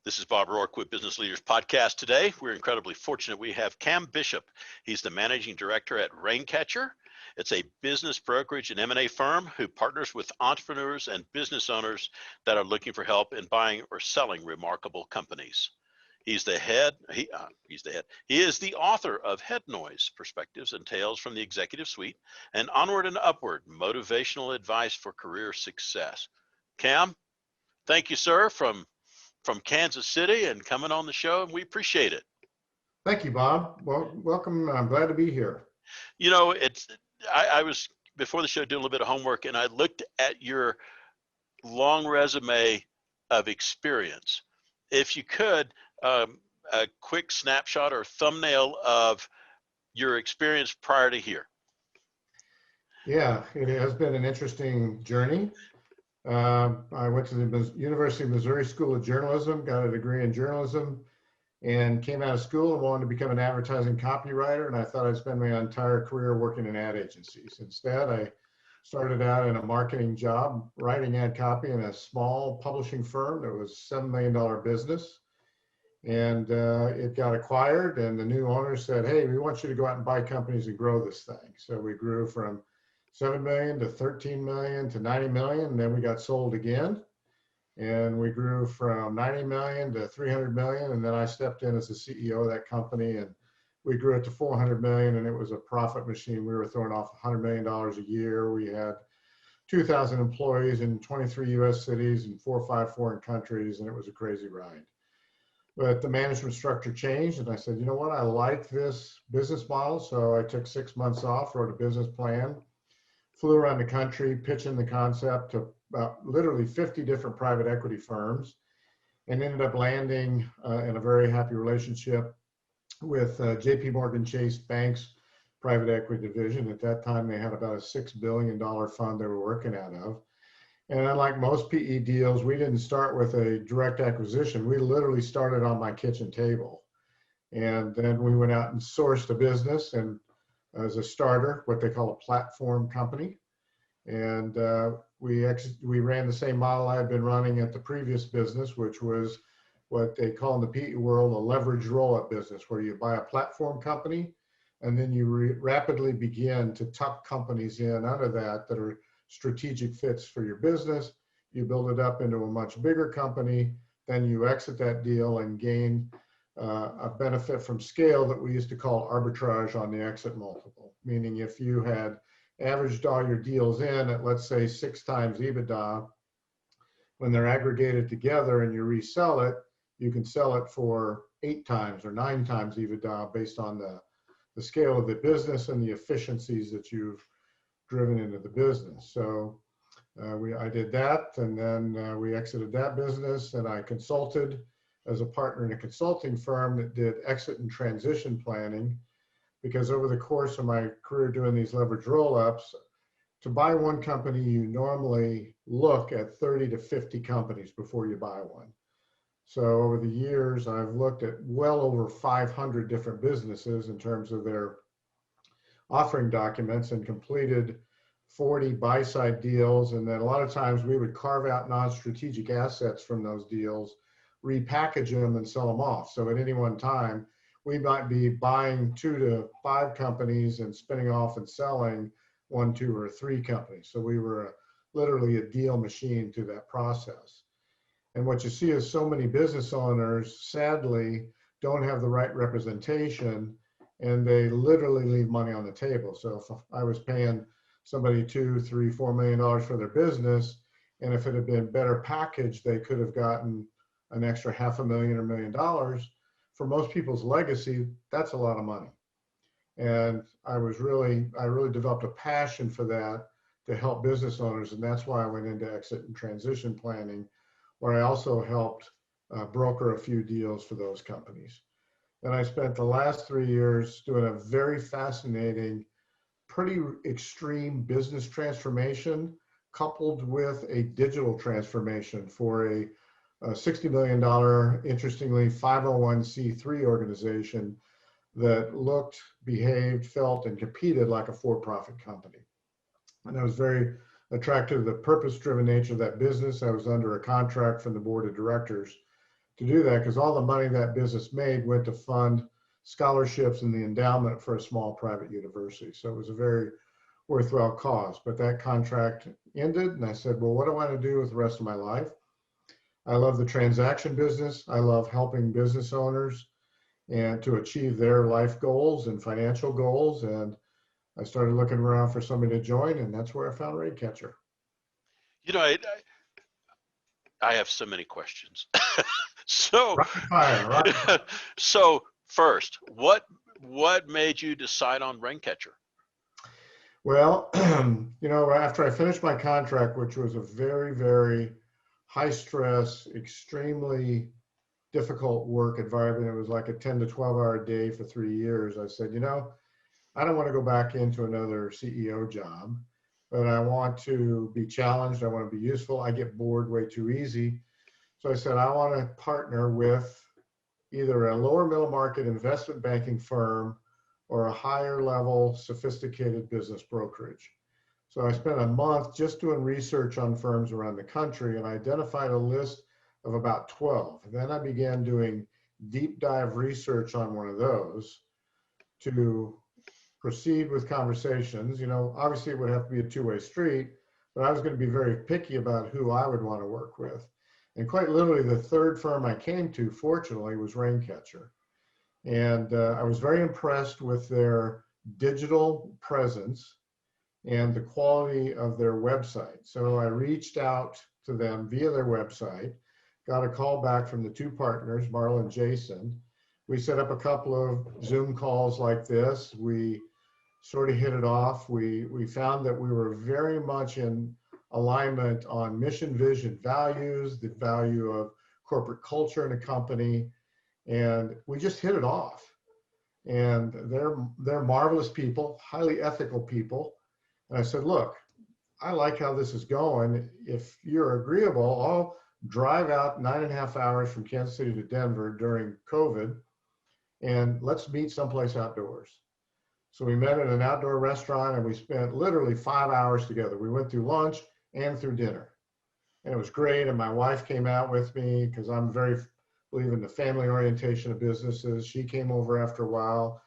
This is Bob Roark with Business Leaders Podcast. Today, we're incredibly fortunate. We have Cam Bishop. He's the managing director at Raincatcher. It's a business brokerage and M&A firm who partners with entrepreneurs and business owners that are looking for help in buying or selling remarkable companies. He is the author of Head Noise, Perspectives and Tales from the Executive Suite, and Onward and Upward, Motivational Advice for Career Success. Cam, thank you, sir, from Kansas City and coming on the show, and we appreciate it. Thank you, Bob. Well, welcome. I'm glad to be here. You know, I was, before the show, doing a little bit of homework, and I looked at your long resume of experience. If you could, a quick snapshot or thumbnail of your experience prior to here. Yeah, it has been an interesting journey. I went to the University of Missouri School of Journalism, got a degree in journalism, and came out of school and wanted to become an advertising copywriter. And I thought I'd spend my entire career working in ad agencies. Instead, I started out in a marketing job, writing ad copy in a small publishing firm that was a $7 million business. And it got acquired, and the new owner said, "Hey, we want you to go out and buy companies and grow this thing." So we grew from 7 million to 13 million to 90 million, and then we got sold again. And we grew from 90 million to 300 million, and then I stepped in as the CEO of that company, and we grew it to 400 million, and it was a profit machine. We were throwing off $100 million a year. We had 2,000 employees in 23 US cities and 4 or 5 foreign countries, and it was a crazy ride. But the management structure changed, and I said, you know what, I like this business model. So I took 6 months off, wrote a business plan, flew around the country, pitching the concept to about literally 50 different private equity firms, and ended up landing in a very happy relationship with JP Morgan Chase Bank's private equity division. At that time, they had about a $6 billion fund they were working out of. And unlike most PE deals, we didn't start with a direct acquisition. We literally started on my kitchen table. And then we went out and sourced a business, and as a starter, what they call a platform company. And we ran the same model I had been running at the previous business, which was what they call in the PE world a leverage roll-up business, where you buy a platform company and then you rapidly begin to tuck companies in under that are strategic fits for your business. You build it up into a much bigger company, then you exit that deal and gain a benefit from scale that we used to call arbitrage on the exit multiple. Meaning if you had averaged all your deals in at, let's say, 6 times EBITDA, when they're aggregated together and you resell it, you can sell it for 8 times or 9 times EBITDA based on the scale of the business and the efficiencies that you've driven into the business. So I did that, and then we exited that business, and I consulted as a partner in a consulting firm that did exit and transition planning, because over the course of my career doing these leverage roll-ups, to buy one company, you normally look at 30 to 50 companies before you buy one. So over the years, I've looked at well over 500 different businesses in terms of their offering documents and completed 40 buy-side deals. And then a lot of times we would carve out non-strategic assets from those deals, repackage them and sell them off. So at any one time, we might be buying 2 to 5 companies and spinning off and selling 1, 2, or 3 companies. So we were literally a deal machine through that process. And what you see is so many business owners, sadly, don't have the right representation, and they literally leave money on the table. So if I was paying somebody $2, $3, $4 million for their business, and if it had been better packaged, they could have gotten an extra $500,000 or $1 million. For most people's legacy, that's a lot of money. And I really developed a passion for that to help business owners, and that's why I went into exit and transition planning, where I also helped broker a few deals for those companies. And I spent the last 3 years doing a very fascinating, pretty extreme business transformation coupled with a digital transformation for a $60 million, interestingly, 501c3 organization that looked, behaved, felt, and competed like a for-profit company. And I was very attracted to the purpose-driven nature of that business. I was under a contract from the board of directors to do that because all the money that business made went to fund scholarships and the endowment for a small private university. So it was a very worthwhile cause. But that contract ended, and I said, well, what do I want to do with the rest of my life? I love the transaction business. I love helping business owners and to achieve their life goals and financial goals. And I started looking around for somebody to join, and that's where I found Raincatcher. You know, I have so many questions. So, Rapid fire, rapid fire. so first, what made you decide on Raincatcher? Well, after I finished my contract, which was a very, very high stress, extremely difficult work environment, it was like a 10 to 12 hour day for 3 years. I said, I don't want to go back into another CEO job, but I want to be challenged. I want to be useful. I get bored way too easy. So I said, I want to partner with either a lower middle market investment banking firm or a higher level sophisticated business brokerage. So I spent a month just doing research on firms around the country and identified a list of about 12. And then I began doing deep dive research on one of those to proceed with conversations. Obviously it would have to be a two-way street, but I was going to be very picky about who I would want to work with. And quite literally, the third firm I came to, fortunately, was Raincatcher. And I was very impressed with their digital presence and the quality of their website. So I reached out to them via their website, got a call back from the two partners, Marla and Jason. We set up a couple of Zoom calls like this. We sort of hit it off. We found that we were very much in alignment on mission, vision, values, the value of corporate culture in a company, and we just hit it off. And they're marvelous people, highly ethical people. And I said, look, I like how this is going. If you're agreeable, I'll drive out 9.5 hours from Kansas City to Denver during COVID, and let's meet someplace outdoors. So we met at an outdoor restaurant and we spent literally 5 hours together. We went through lunch and through dinner. And it was great. And my wife came out with me because I'm very believe in the family orientation of businesses. She came over after a while.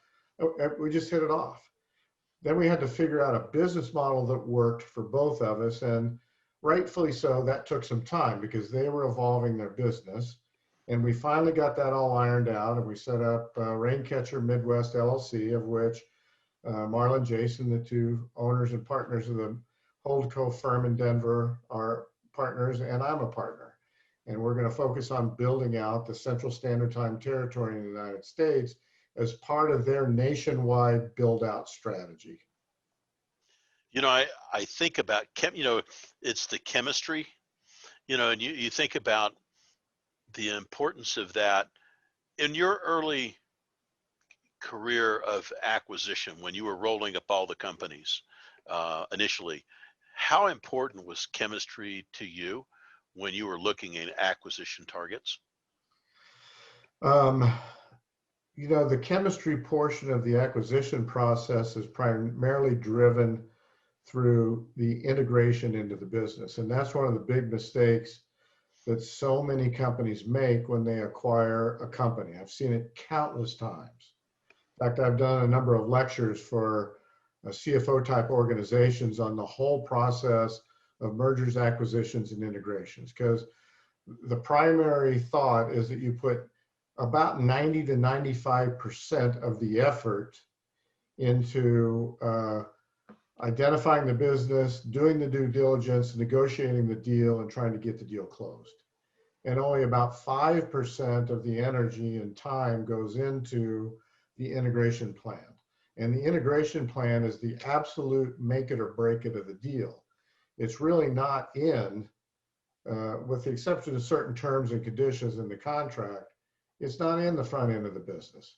We just hit it off. Then we had to figure out a business model that worked for both of us. And rightfully so, that took some time because they were evolving their business. And we finally got that all ironed out, and we set up Raincatcher Midwest LLC, of which Marla and Jason, the two owners and partners of the Holdco firm in Denver, are partners, and I'm a partner. And we're going to focus on building out the Central Standard Time territory in the United States as part of their nationwide build-out strategy. I think about it's the chemistry, and you think about the importance of that in your early career of acquisition when you were rolling up all the companies initially. How important was chemistry to you when you were looking at acquisition targets? The chemistry portion of the acquisition process is primarily driven through the integration into the business. And that's one of the big mistakes that so many companies make when they acquire a company. I've seen it countless times. In fact, I've done a number of lectures for CFO type organizations on the whole process of mergers, acquisitions, and integrations, because the primary thought is that you put about 90 to 95% of the effort into identifying the business, doing the due diligence, negotiating the deal, and trying to get the deal closed. And only about 5% of the energy and time goes into the integration plan. And the integration plan is the absolute make it or break it of the deal. It's really not in, with the exception of certain terms and conditions in the contract, it's not in the front end of the business.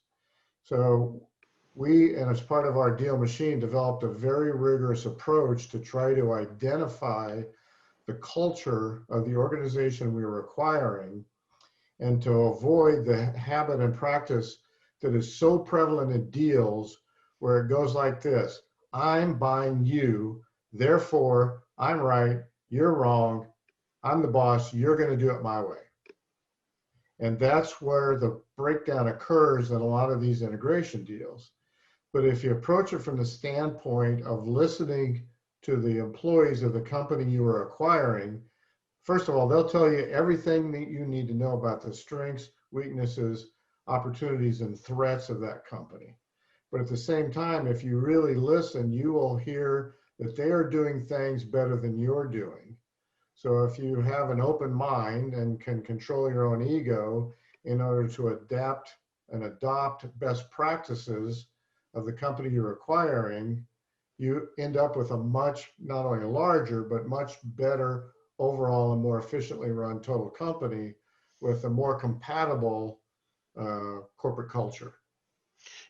So we, and as part of our deal machine, developed a very rigorous approach to try to identify the culture of the organization we were acquiring and to avoid the habit and practice that is so prevalent in deals where it goes like this: I'm buying you, therefore I'm right, you're wrong, I'm the boss, you're going to do it my way. And that's where the breakdown occurs in a lot of these integration deals. But if you approach it from the standpoint of listening to the employees of the company you are acquiring, first of all, they'll tell you everything that you need to know about the strengths, weaknesses, opportunities, and threats of that company. But at the same time, if you really listen, you will hear that they are doing things better than you're doing. So if you have an open mind and can control your own ego in order to adapt and adopt best practices of the company you're acquiring, you end up with a much, not only larger, but much better overall and more efficiently run total company with a more compatible corporate culture.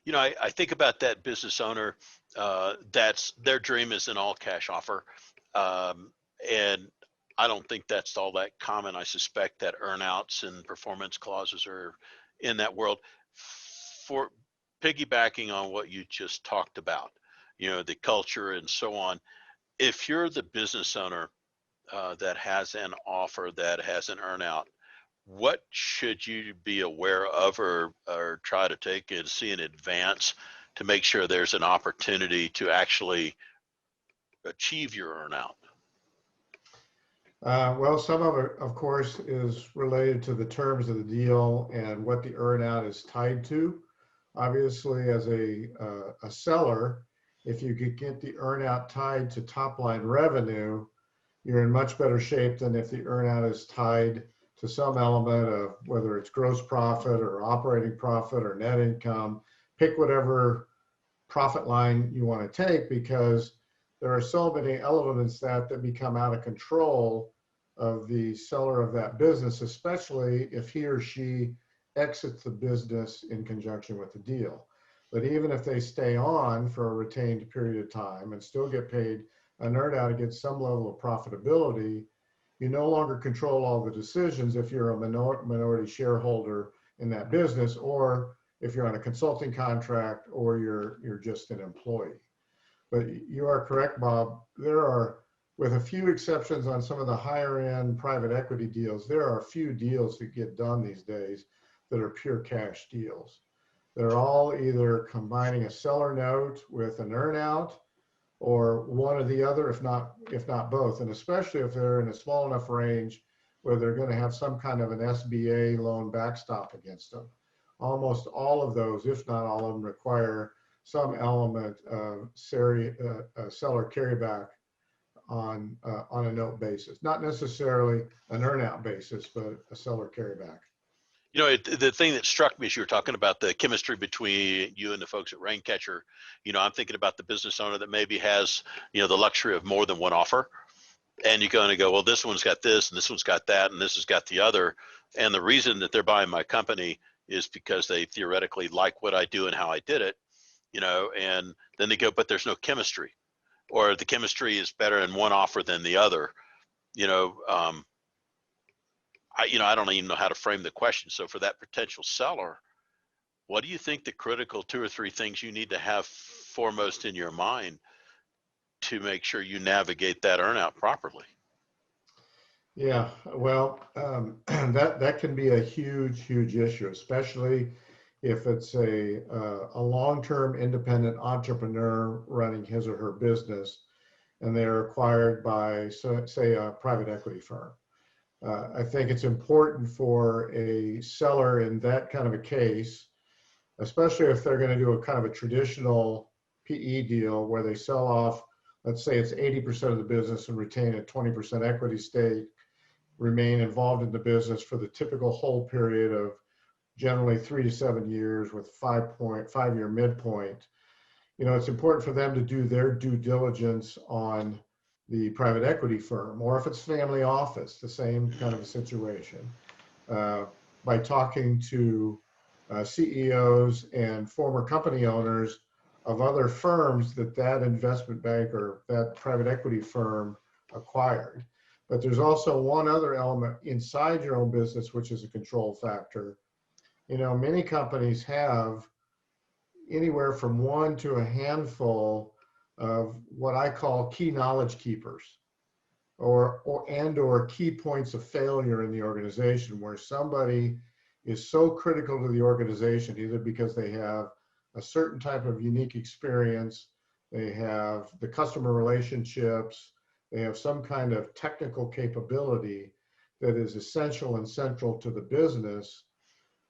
I think about that business owner, that's their dream is an all cash offer. And I don't think that's all that common. I suspect that earnouts and performance clauses are in that world. For piggybacking on what you just talked about, the culture and so on, if you're the business owner that has an offer that has an earnout, what should you be aware of or try to take and see in advance to make sure there's an opportunity to actually achieve your earnout? Well, some of it, of course, is related to the terms of the deal and what the earnout is tied to. Obviously, as a seller, if you could get the earnout tied to top line revenue, you're in much better shape than if the earnout is tied to some element of whether it's gross profit or operating profit or net income. Pick whatever profit line you want to take, because there are so many elements that become out of control of the seller of that business, especially if he or she exits the business in conjunction with the deal. But even if they stay on for a retained period of time and still get paid an earnout against some level of profitability, you no longer control all the decisions if you're a minority shareholder in that business, or if you're on a consulting contract, or you're just an employee. But you are correct, Bob. There are, with a few exceptions on some of the higher end private equity deals, there are a few deals that get done these days that are pure cash deals. They're all either combining a seller note with an earnout, or one or the other, if not both. And especially if they're in a small enough range where they're going to have some kind of an SBA loan backstop against them. Almost all of those, if not all of them, require some element of seller carryback on a note basis. Not necessarily an earnout basis, but a seller carryback. The thing that struck me as you were talking about the chemistry between you and the folks at Raincatcher, I'm thinking about the business owner that maybe has, the luxury of more than one offer. And you're going to go, well, this one's got this, and this one's got that, and this has got the other. And the reason that they're buying my company is because they theoretically like what I do and how I did it, and then they go, but there's no chemistry, or the chemistry is better in one offer than the other. I don't even know how to frame the question. So for that potential seller, what do you think the critical 2 or 3 things you need to have foremost in your mind to make sure you navigate that earnout properly? Yeah, well, that can be a huge issue, especially if it's a long-term independent entrepreneur running his or her business, and they're acquired by, say, a private equity firm. I think it's important for a seller in that kind of a case, especially if they're going to do a kind of a traditional PE deal where they sell off, let's say it's 80% of the business and retain a 20% equity stake, remain involved in the business for the typical hold period of generally 3 to 7 years with 5-year midpoint. It's important for them to do their due diligence on the private equity firm, or if it's family office, the same kind of a situation, by talking to CEOs and former company owners of other firms that investment bank or that private equity firm acquired. But there's also one other element inside your own business, which is a control factor. Many companies have anywhere from 1 to a handful of what I call key knowledge keepers, or key points of failure in the organization, where somebody is so critical to the organization, either because they have a certain type of unique experience, they have the customer relationships, they have some kind of technical capability that is essential and central to the business.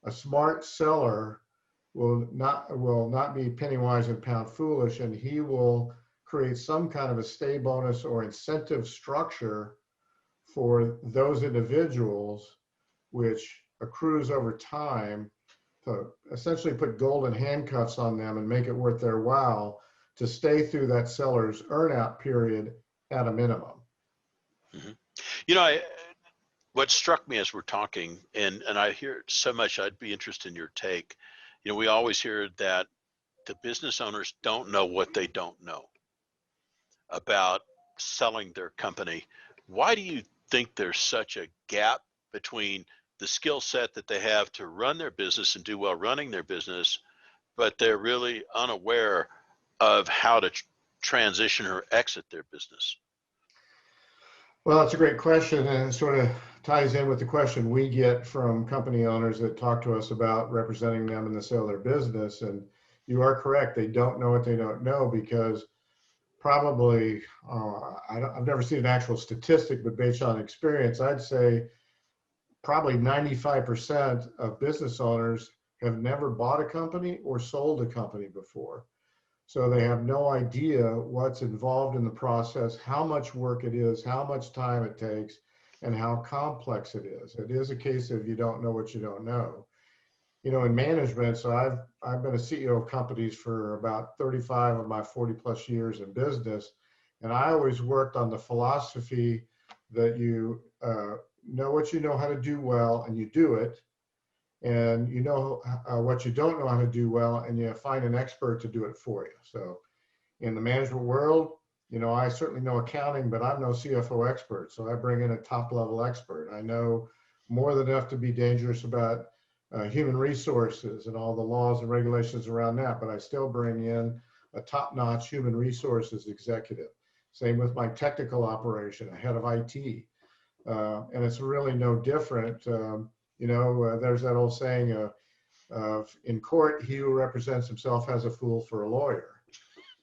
A smart seller will not be penny wise and pound foolish, and he will create some kind of a stay bonus or incentive structure for those individuals, which accrues over time to essentially put golden handcuffs on them and make it worth their while to stay through that seller's earnout period at a minimum. Mm-hmm. You know, what struck me as we're talking, and I hear it so much, I'd be interested in your take. You know, we always hear that the business owners don't know what they don't know about selling their company. Why do you think there's such a gap between the skill set that they have to run their business and do well running their business, but they're really unaware of how to transition or exit their business? Well, that's a great question, and it sort of ties in with the question we get from company owners that talk to us about representing them in the sale of their business. And you are correct, they don't know what they don't know, because probably, I've never seen an actual statistic, but based on experience, I'd say probably 95% of business owners have never bought a company or sold a company before. So they have no idea what's involved in the process, how much work it is, how much time it takes, and how complex it is. It is a case of you don't know what you don't know. You know, in management, so I've been a CEO of companies for about 35 of my 40 plus years in business. And I always worked on the philosophy that you know what you know how to do well, and you do it. And you know what you don't know how to do well, and you find an expert to do it for you. So in the management world, you know, I certainly know accounting, but I'm no CFO expert. So I bring in a top level expert. I know more than enough to be dangerous about human resources and all the laws and regulations around that, but I still bring in a top-notch human resources executive. Same with my technical operation, a head of IT. And it's really no different. You know, there's that old saying in court, he who represents himself has a fool for a lawyer.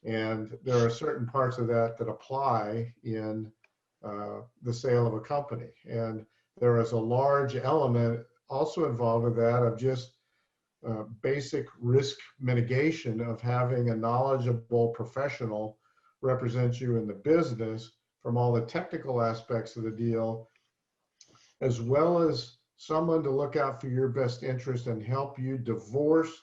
And there are certain parts of that that apply in the sale of a company. And there is a large element also involved with that of just basic risk mitigation of having a knowledgeable professional represent you in the business from all the technical aspects of the deal, as well as someone to look out for your best interest and help you divorce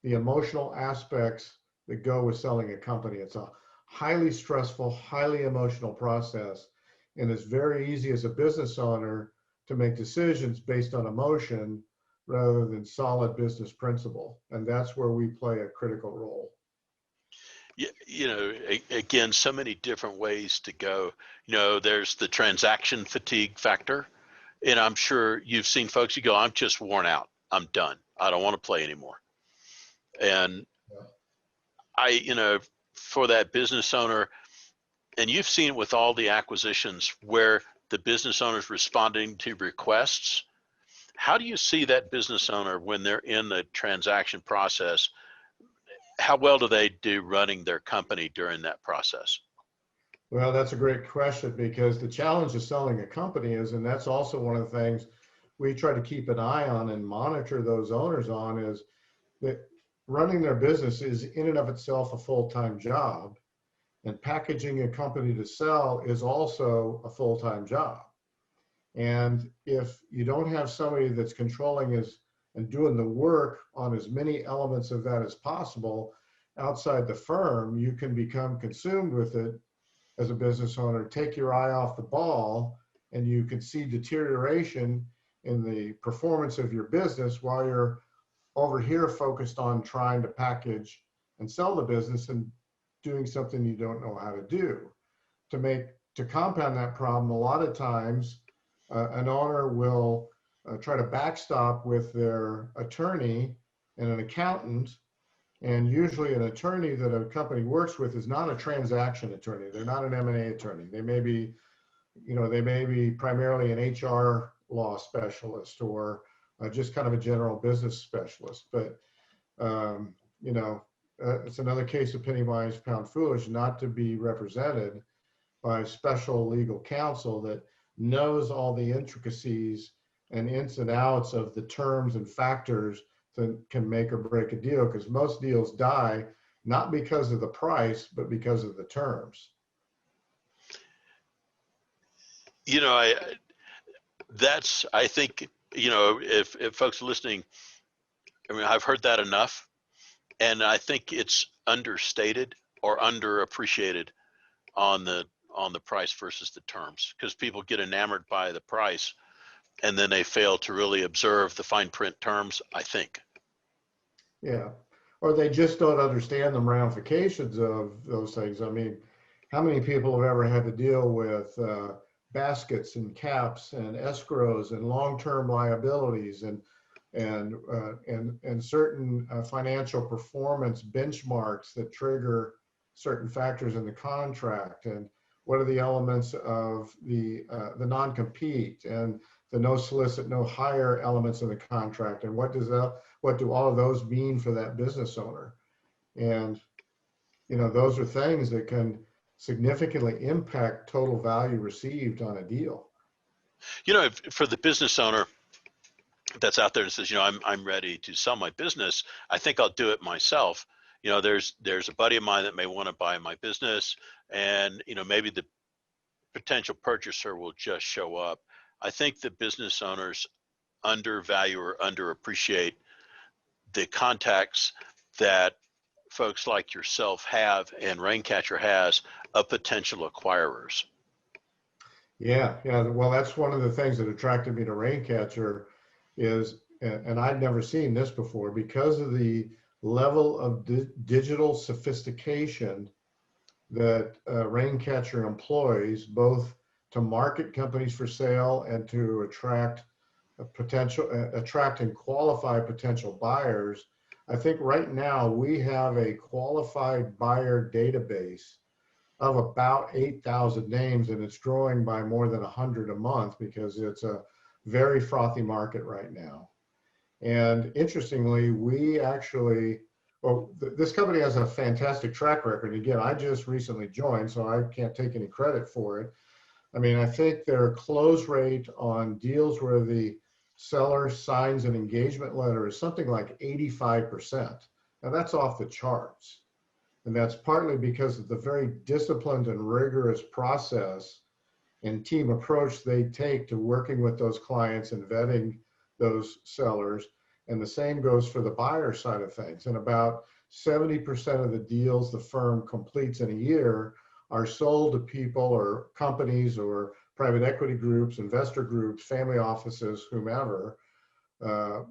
the emotional aspects that go with selling a company. It's a highly stressful, highly emotional process, and it's very easy as a business owner to make decisions based on emotion rather than solid business principle. And that's where we play a critical role. You know, again, so many different ways to go. You know, there's the transaction fatigue factor. And I'm sure you've seen folks, you go, I'm just worn out. I'm done. I don't want to play anymore. And you know, for that business owner, and you've seen it with all the acquisitions where the business owner is responding to requests. How do you see that business owner when they're in the transaction process? How well do they do running their company during that process? Well, that's a great question, because the challenge of selling a company is, and that's also one of the things we try to keep an eye on and monitor those owners on, is that running their business is in and of itself a full-time job, and packaging a company to sell is also a full-time job. And if you don't have somebody that's controlling and doing the work on as many elements of that as possible outside the firm, you can become consumed with it as a business owner, take your eye off the ball, and you can see deterioration in the performance of your business while you're over here focused on trying to package and sell the business and doing something you don't know how to do. To compound that problem, a lot of times an owner will try to backstop with their attorney and an accountant. And usually an attorney that a company works with is not a transaction attorney. They're not an M&A attorney. They may be, you know, they may be primarily an HR law specialist or just kind of a general business specialist. But, it's another case of penny wise, pound foolish, not to be represented by special legal counsel that knows all the intricacies and ins and outs of the terms and factors that can make or break a deal, because most deals die not because of the price, but because of the terms. I think, if folks are listening, I mean, I've heard that enough, and I think it's understated or underappreciated on the price versus the terms, because people get enamored by the price and then they fail to really observe the fine print terms, I think. Yeah. Or they just don't understand the ramifications of those things. I mean, how many people have ever had to deal with baskets and caps and escrows and long-term liabilities and certain financial performance benchmarks that trigger certain factors in the contract, and what are the elements of the non-compete and the no solicit, no hire elements of the contract, and what do all of those mean for that business owner? And those are things that can significantly impact total value received on a deal. For the business owner that's out there and says, I'm ready to sell my business, I think I'll do it myself. There's a buddy of mine that may want to buy my business, and maybe the potential purchaser will just show up. I think the business owners undervalue or underappreciate the contacts that folks like yourself have and Raincatcher has of potential acquirers. Yeah. Well, that's one of the things that attracted me to Raincatcher is, and I'd never seen this before, because of the level of digital sophistication that Raincatcher employs, both to market companies for sale and to attract and qualify potential buyers. I think right now we have a qualified buyer database of about 8,000 names, and it's growing by more than 100 a month because it's a very frothy market right now. And interestingly, this company has a fantastic track record. Again, I just recently joined, so I can't take any credit for it. I mean, I think their close rate on deals where the seller signs an engagement letter is something like 85%. Now that's off the charts. And that's partly because of the very disciplined and rigorous process and team approach they take to working with those clients and vetting those sellers. And the same goes for the buyer side of things. And about 70% of the deals the firm completes in a year are sold to people or companies or private equity groups, investor groups, family offices, whomever, that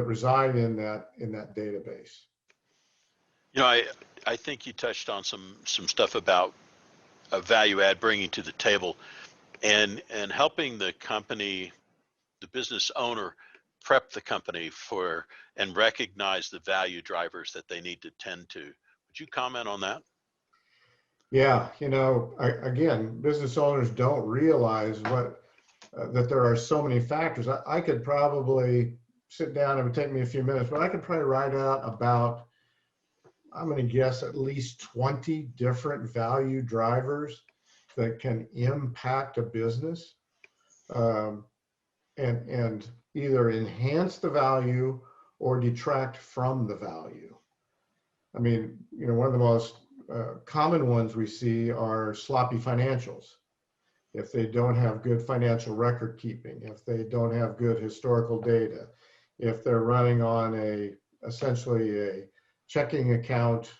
reside in that database. I think you touched on some stuff about a value add bringing to the table, and helping the company, the business owner, prep the company for and recognize the value drivers that they need to tend to. Would you comment on that? Yeah, again, business owners don't realize that there are so many factors. I could probably sit down, it would take me a few minutes, but I could probably write out about, I'm going to guess, at least 20 different value drivers that can impact a business and either enhance the value or detract from the value. I mean, one of the most common ones we see are sloppy financials. If they don't have good financial record keeping, if they don't have good historical data, if they're running on essentially a checking account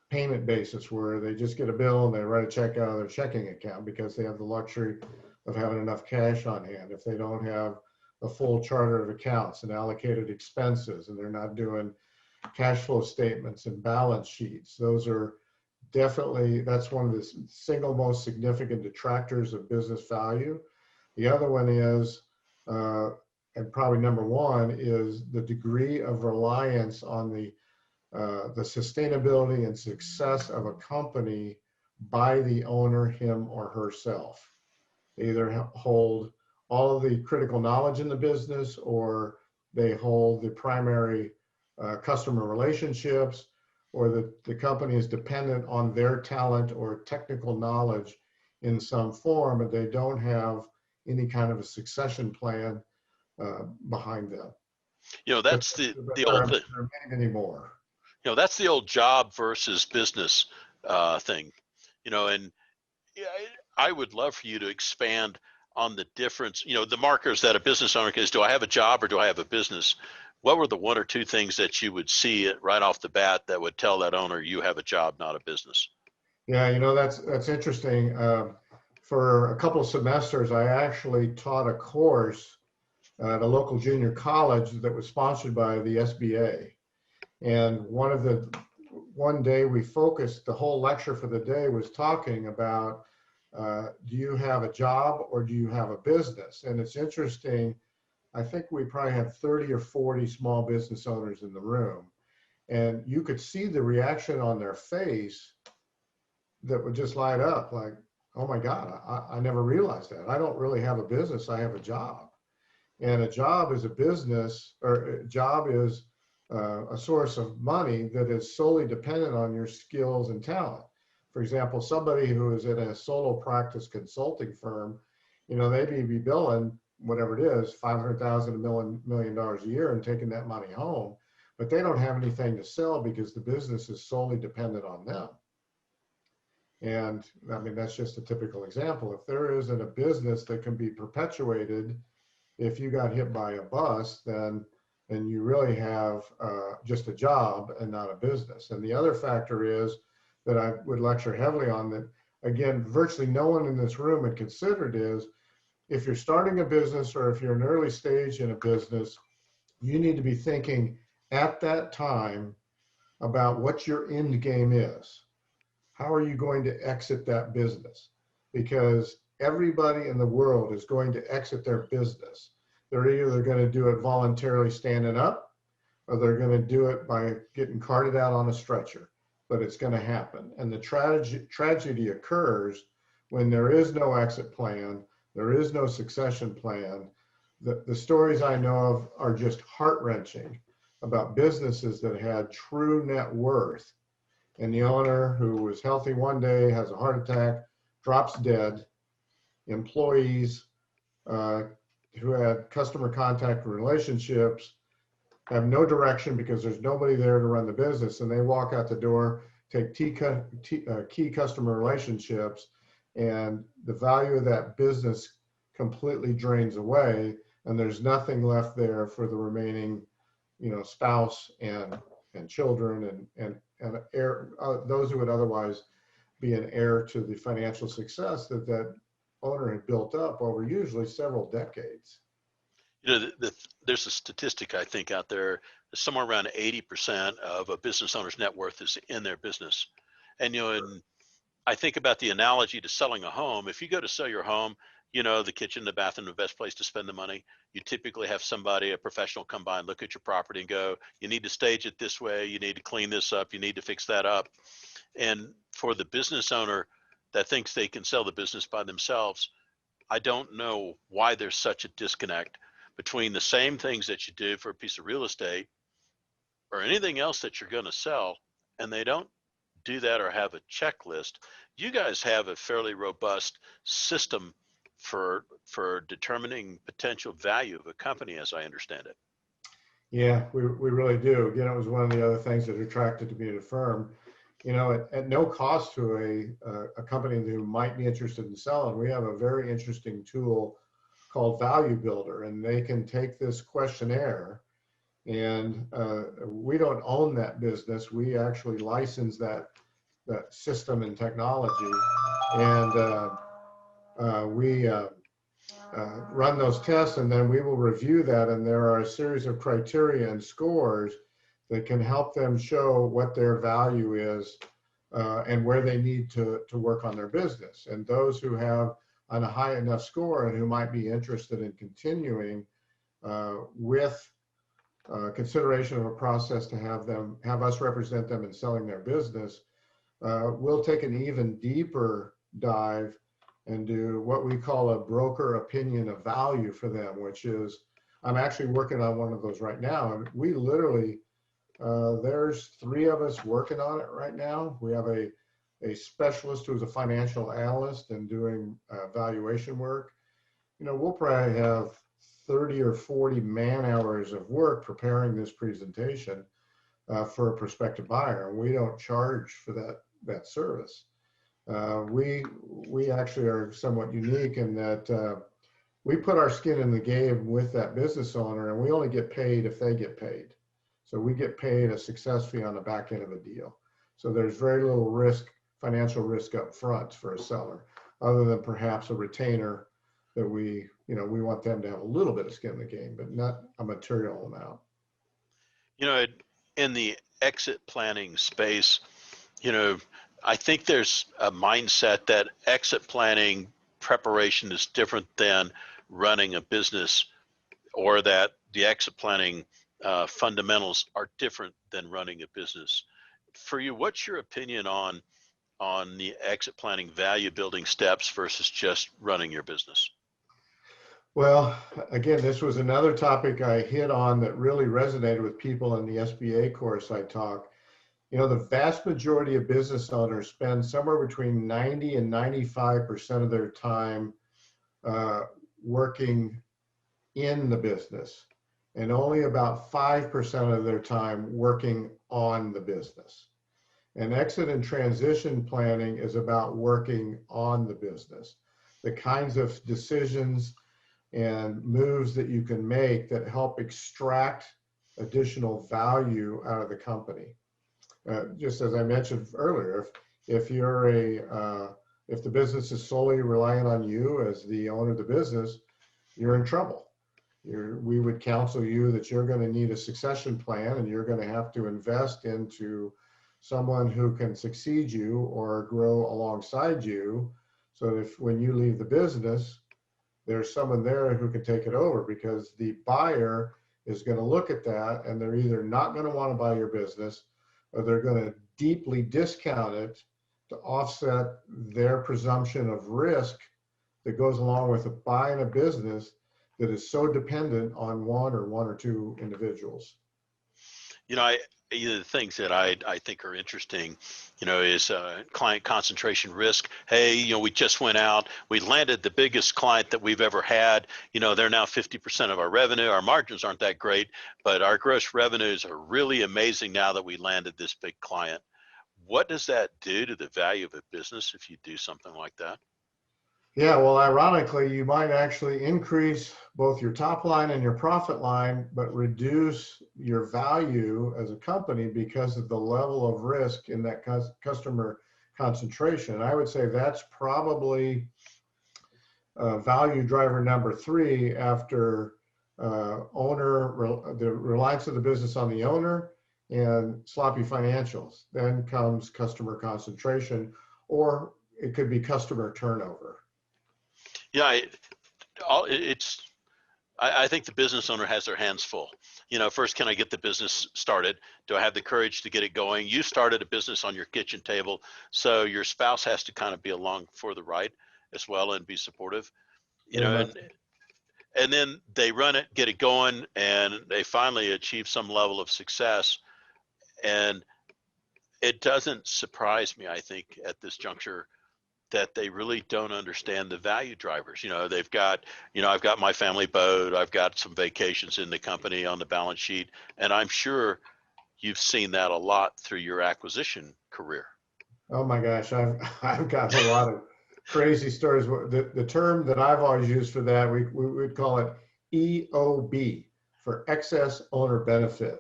payment basis where they just get a bill and they write a check out of their checking account because they have the luxury of having enough cash on hand. If they don't have a full charter of accounts and allocated expenses, and they're not doing cash flow statements and balance sheets, that's one of the single most significant detractors of business value. The other one is, and probably number one, is the degree of reliance on the sustainability and success of a company by the owner, him or herself. They either hold all of the critical knowledge in the business, or they hold the primary customer relationships, or the company is dependent on their talent or technical knowledge in some form, and they don't have any kind of a succession plan behind them. But, That's but the there old are, thing. there are many more. That's the old job versus business thing. And yeah, I would love for you to expand on the difference. The markers that a business owner is: do I have a job or do I have a business? What were the one or two things that you would see right off the bat that would tell that owner you have a job, not a business? Yeah, that's interesting. For a couple of semesters, I actually taught a course at a local junior college that was sponsored by the SBA. And one day we focused, the whole lecture for the day was talking about, do you have a job or do you have a business? And it's interesting, I think we probably had 30 or 40 small business owners in the room. And you could see the reaction on their face that would just light up like, oh my God, I never realized that. I don't really have a business, I have a job. And a job is a business, or a job is a source of money that is solely dependent on your skills and talent. For example, somebody who is in a solo practice consulting firm, they may be billing whatever it is, $500,000, $1 million a year, and taking that money home, but they don't have anything to sell because the business is solely dependent on them. And I mean, that's just a typical example. If there isn't a business that can be perpetuated, if you got hit by a bus, then you really have just a job and not a business. And the other factor is that I would lecture heavily on, that, again, virtually no one in this room had considered, is if you're starting a business or if you're an early stage in a business, you need to be thinking at that time about what your end game is. How are you going to exit that business? Because everybody in the world is going to exit their business. They're either going to do it voluntarily standing up, or they're going to do it by getting carted out on a stretcher, but it's going to happen. And the tragedy occurs when there is no exit plan, there is no succession plan. The stories I know of are just heart-wrenching about businesses that had true net worth, and the owner, who was healthy one day, has a heart attack, drops dead. Employees who had customer contact relationships have no direction because there's nobody there to run the business, and they walk out the door, take key customer relationships, and the value of that business completely drains away, and there's nothing left there for the remaining, spouse and children and heir, those who would otherwise be an heir to the financial success that owner had built up over usually several decades. There's a statistic I think out there, somewhere around 80% of a business owner's net worth is in their business. And and I think about the analogy to selling a home. If you go to sell your home, the kitchen, the bathroom, the best place to spend the money. You typically have somebody, a professional, come by and look at your property and go, you need to stage it this way, you need to clean this up, you need to fix that up. And for the business owner that thinks they can sell the business by themselves, I don't know why there's such a disconnect between the same things that you do for a piece of real estate or anything else that you're going to sell, and they don't do that or have a checklist. You guys have a fairly robust system for determining potential value of a company, as I understand it. Yeah, we really do. Again, it was one of the other things that attracted me to the firm. At no cost to a company who might be interested in selling, we have a very interesting tool called Value Builder, and they can take this questionnaire, and we don't own that business. We actually license that system and technology, and we run those tests, and then we will review that, and there are a series of criteria and scores that can help them show what their value is and where they need to work on their business. And those who have on a high enough score and who might be interested in continuing with consideration of a process to have us represent them in selling their business, we'll take an even deeper dive and do what we call a broker opinion of value for them, which is, I'm actually working on one of those right now. And we literally, there's 3 of us working on it right now. We have a specialist who's a financial analyst and doing valuation work. You know, we'll probably have 30 or 40 man hours of work preparing this presentation for a prospective buyer, and we don't charge for that service. We actually are somewhat unique in that we put our skin in the game with that business owner, and we only get paid if they get paid. So we get paid a success fee on the back end of a deal. So there's very little risk, financial risk up front for a seller, other than perhaps a retainer that we want them to have a little bit of skin in the game, but not a material amount. You know, in the exit planning space, I think there's a mindset that exit planning preparation is different than running a business, or that the exit planning fundamentals are different than running a business. For you, what's your opinion on the exit planning value building steps versus just running your business? Well, again, this was another topic I hit on that really resonated with people in the SBA course I taught. You know, the vast majority of business owners spend somewhere between 90 and 95% of their time working in the business, and only about 5% of their time working on the business. And exit and transition planning is about working on the business, the kinds of decisions and moves that you can make that help extract additional value out of the company. Just as I mentioned earlier, if the business is solely relying on you as the owner of the business, you're in trouble. We would counsel you that you're going to need a succession plan, and you're going to have to invest into someone who can succeed you or grow alongside you, so that if when you leave the business, there's someone there who can take it over, because the buyer is going to look at that and they're either not going to want to buy your business, or they're going to deeply discount it to offset their presumption of risk that goes along with buying a business that is so dependent on one or two individuals. The things that I think are interesting, is client concentration risk. Hey, we just went out, we landed the biggest client that we've ever had. They're now 50% of our revenue. Our margins aren't that great, but our gross revenues are really amazing now that we landed this big client. What does that do to the value of a business if you do something like that? Yeah, well, ironically, you might actually increase both your top line and your profit line, but reduce your value as a company because of the level of risk in that customer concentration. I would say that's probably value driver number 3 after the reliance of the business on the owner and sloppy financials. Then comes customer concentration, or it could be customer turnover. Yeah, I think the business owner has their hands full. First, can I get the business started? Do I have the courage to get it going? You started a business on your kitchen table, so your spouse has to kind of be along for the ride as well and be supportive. And then they run it, get it going, and they finally achieve some level of success. And it doesn't surprise me, I think, at this juncture, that they really don't understand the value drivers. They've got, I've got my family boat, I've got some vacations in the company on the balance sheet, and I'm sure you've seen that a lot through your acquisition career. Oh my gosh, I've got a lot of crazy stories. The term that I've always used for that, we would call it EOB, for excess owner benefit.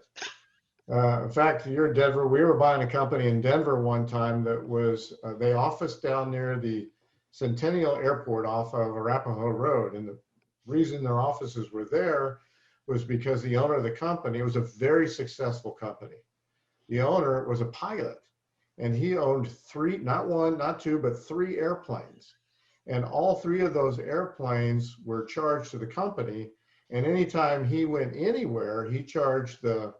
In fact, you're in Denver. We were buying a company in Denver one time that was, they officed down near the Centennial Airport off of Arapahoe Road. And the reason their offices were there was because the owner of the company, it was a very successful company. The owner was a pilot, and he owned 3, not 1, not 2, but 3 airplanes. And all 3 of those airplanes were charged to the company. And anytime he went anywhere, he charged the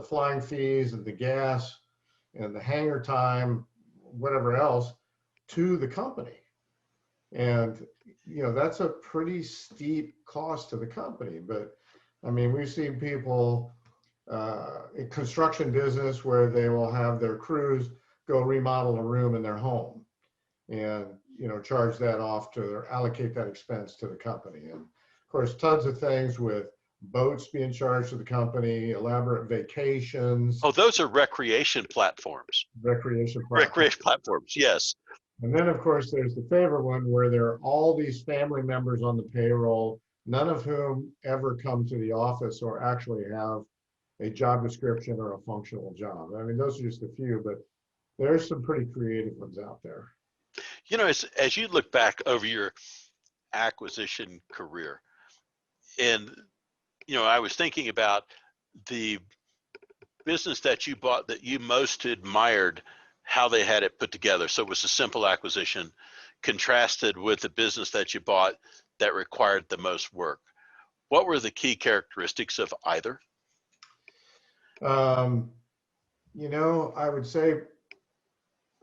flying fees and the gas and the hangar time, whatever else, to the company. And, that's a pretty steep cost to the company. But I mean, we've seen people in construction business where they will have their crews go remodel a room in their home and, charge that off to or allocate that expense to the company. And of course, tons of things with boats being charged to the company, elaborate vacations, Oh, those are recreation platforms. recreation platforms. Recreation platforms, yes. And then, of course, there's the favorite one where there are all these family members on the payroll, none of whom ever come to the office or actually have a job description or a functional job. I mean, those are just a few, but there's some pretty creative ones out there. As you look back over your acquisition career, and I was thinking about the business that you bought that you most admired how they had it put together. So it was a simple acquisition contrasted with the business that you bought that required the most work. What were the key characteristics of either? Um, I would say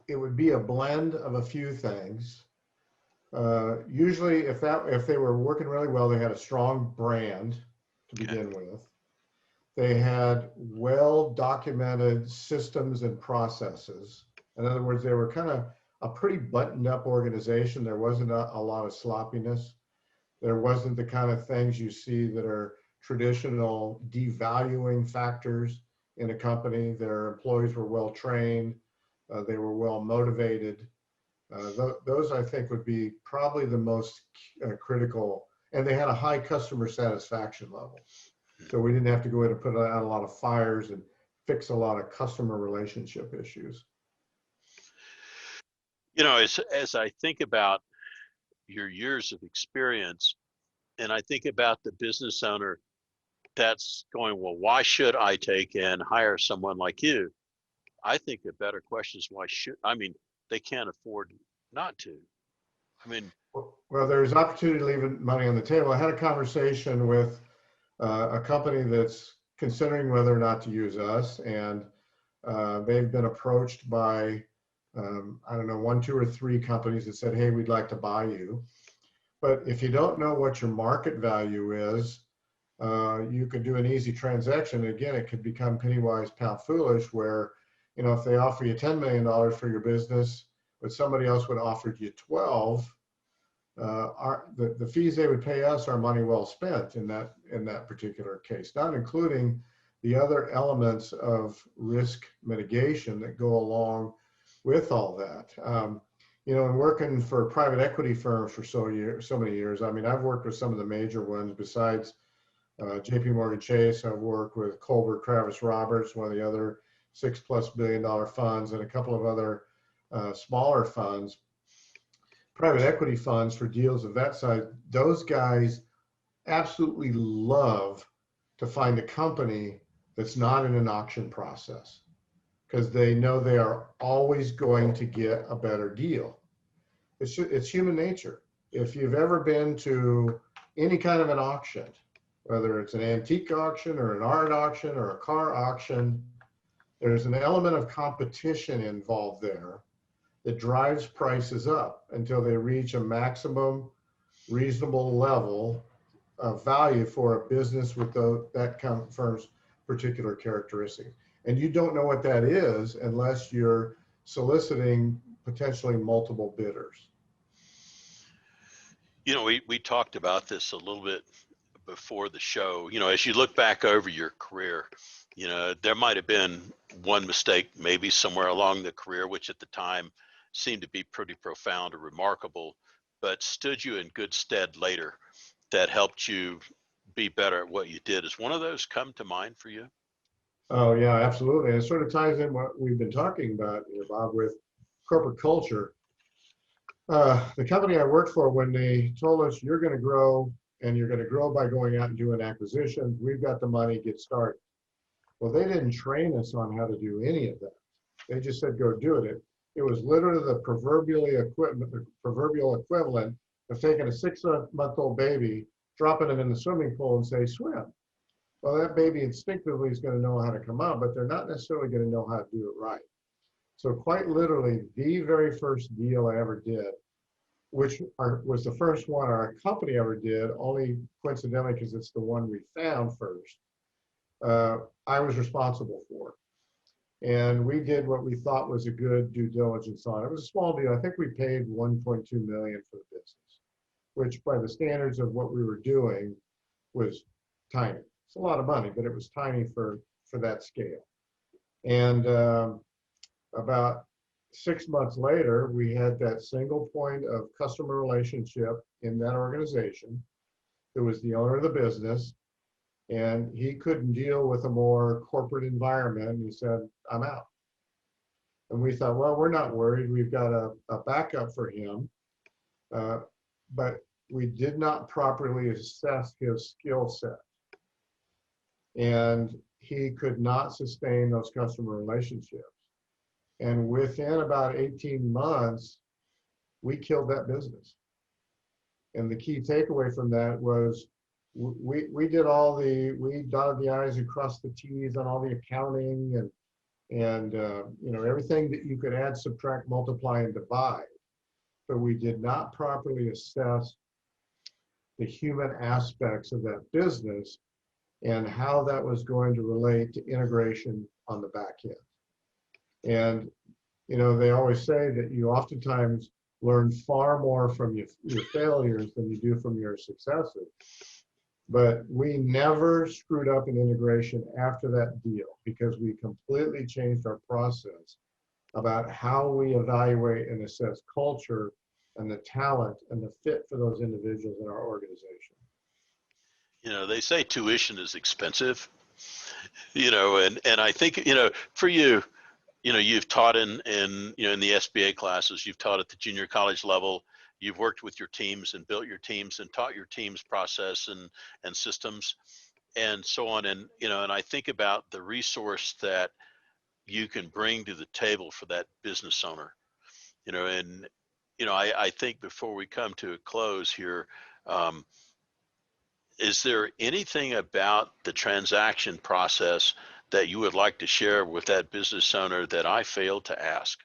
it would be a blend of a few things. Usually, if they were working really well, they had a strong brand to begin with. They had well-documented systems and processes. In other words, they were kind of a pretty buttoned-up organization. There wasn't a lot of sloppiness. There wasn't the kind of things you see that are traditional devaluing factors in a company. Their employees were well-trained. They were well-motivated. Those, I think, would be probably the most critical. And they had a high customer satisfaction level. So we didn't have to go in and put out a lot of fires and fix a lot of customer relationship issues. As I think about your years of experience, and I think about the business owner that's going, well, why should I take and hire someone like you? I think the better question is they can't afford not to. Well, there's opportunity to leave money on the table. I had a conversation with a company that's considering whether or not to use us, and they've been approached by I don't know, 1, 2, or 3 companies that said, hey, we'd like to buy you. But if you don't know what your market value is, you could do an easy transaction. Again, it could become penny wise, pound foolish, where, if they offer you $10 million for your business, but somebody else would offer you 12, the fees they would pay us are money well spent in that particular case, not including the other elements of risk mitigation that go along with all that. And working for private equity firms for so many years, I mean, I've worked with some of the major ones besides JP Morgan Chase. I've worked with Colbert Travis Roberts, one of the other $6+ billion funds, and a couple of other smaller funds, private equity funds for deals of that size. Those guys absolutely love to find a company that's not in an auction process, because they know they are always going to get a better deal. It's human nature. If you've ever been to any kind of an auction, whether it's an antique auction or an art auction or a car auction, there's an element of competition involved there that drives prices up until they reach a maximum reasonable level of value for a business with that firm's particular characteristic. And you don't know what that is unless you're soliciting potentially multiple bidders. We talked about this a little bit before the show. As you look back over your career, there might have been one mistake maybe somewhere along the career, which at the time seemed to be pretty profound or remarkable, but stood you in good stead later, that helped you be better at what you did. Has one of those come to mind for you? Oh yeah, absolutely. And it sort of ties in what we've been talking about, Bob, with corporate culture. The company I worked for, when they told us you're going to grow, and you're going to grow by going out and doing acquisitions, we've got the money, get started. Well, they didn't train us on how to do any of that. They just said, go do it. It was literally the proverbial equivalent of taking a 6-month-old baby, dropping him in the swimming pool and say, swim. Well, that baby instinctively is going to know how to come out, but they're not necessarily going to know how to do it right. So quite literally, the very first deal I ever did was the first one our company ever did, only coincidentally because it's the one we found first, I was responsible for. And we did what we thought was a good due diligence on it. It was a small deal. I think we paid 1.2 million for the business, which by the standards of what we were doing was tiny. It's a lot of money, but it was tiny for that scale. And about 6 months later, we had that single point of customer relationship in that organization, who was the owner of the business, and he couldn't deal with a more corporate environment. And he said, I'm out. And we thought, well, we're not worried. We've got a backup for him. But we did not properly assess his skill set. And he could not sustain those customer relationships. And within about 18 months, we killed that business. And the key takeaway from that was we did we dotted the I's and crossed the T's on all the accounting and everything that you could add, subtract, multiply, and divide. But we did not properly assess the human aspects of that business and how that was going to relate to integration on the back end. And, they always say that you oftentimes learn far more from your failures than you do from your successes. But we never screwed up an integration after that deal because we completely changed our process about how we evaluate and assess culture and the talent and the fit for those individuals in our organization. They say tuition is expensive, and I think, for you, you've taught in the SBA classes, you've taught at the junior college level, you've worked with your teams and built your teams and taught your teams process and systems and so on. And, and I think about the resource that you can bring to the table for that business owner, and, I think before we come to a close here, is there anything about the transaction process that you would like to share with that business owner that I failed to ask?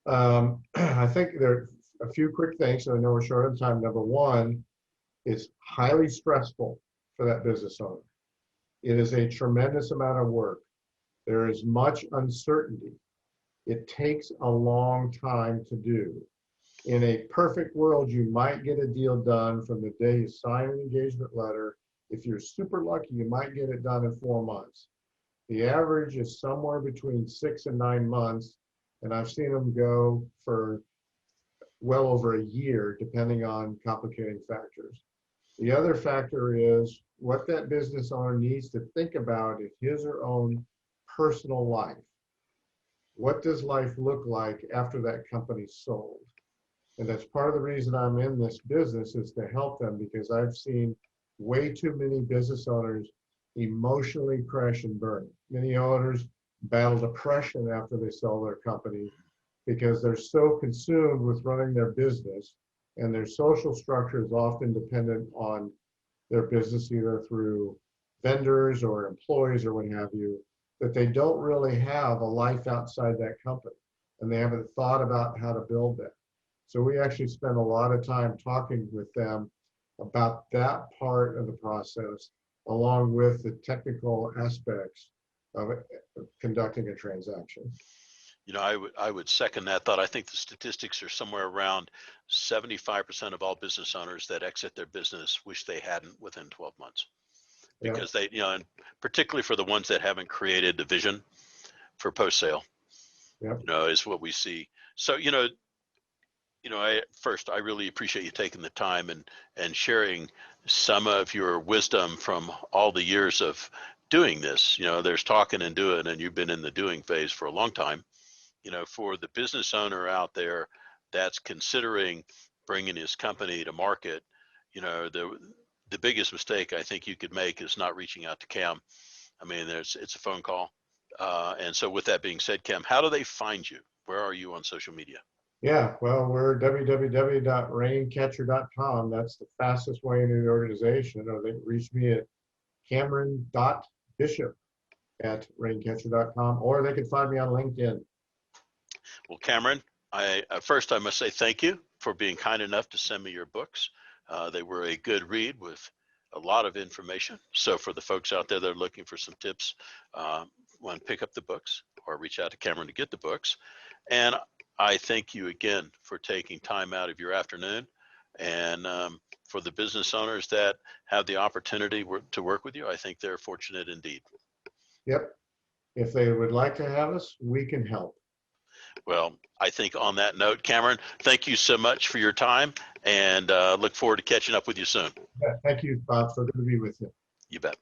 I think there are a few quick things, so I know we're short on time. Number one, it's highly stressful for that business owner. It is a tremendous amount of work. There is much uncertainty. It takes a long time to do. In a perfect world, you might get a deal done from the day you sign an engagement letter. If you're super lucky, you might get it done in 4 months. The average is somewhere between 6 and 9 months, and I've seen them go for well over a year, depending on complicating factors. The other factor is what that business owner needs to think about is his or her own personal life. What does life look like after that company's sold? And that's part of the reason I'm in this business, is to help them, because I've seen way too many business owners emotionally crash and burn. Many owners battle depression after they sell their company because they're so consumed with running their business, and their social structure is often dependent on their business, either through vendors or employees or what have you, that they don't really have a life outside that company, and they haven't thought about how to build that. So we actually spend a lot of time talking with them about that part of the process, along with the technical aspects of conducting a transaction. I would second that thought. I think the statistics are somewhere around 75% of all business owners that exit their business wish they hadn't within 12 months. Because they, and particularly for the ones that haven't created the vision for post-sale, is what we see. So, I really appreciate you taking the time and sharing some of your wisdom from all the years of doing this. There's talking and doing, and you've been in the doing phase for a long time. For the business owner out there that's considering bringing his company to market, the biggest mistake I think you could make is not reaching out to Cam. I mean, it's a phone call. And so with that being said, Cam, how do they find you? Where are you on social media? Yeah, well, we're www.raincatcher.com. That's the fastest way into the organization. Or they can reach me at cameron.bishop@raincatcher.com, or they can find me on LinkedIn. Well, Cameron, first I must say thank you for being kind enough to send me your books. They were a good read with a lot of information. So for the folks out there that are looking for some tips, want to pick up the books or reach out to Cameron to get the books. And I thank you again for taking time out of your afternoon. And for the business owners that have the opportunity to work with you, I think they're fortunate indeed. Yep. If they would like to have us, we can help. Well, I think on that note, Cameron, thank you so much for your time, and look forward to catching up with you soon. Yeah, thank you, Bob. So good to be with you. You bet.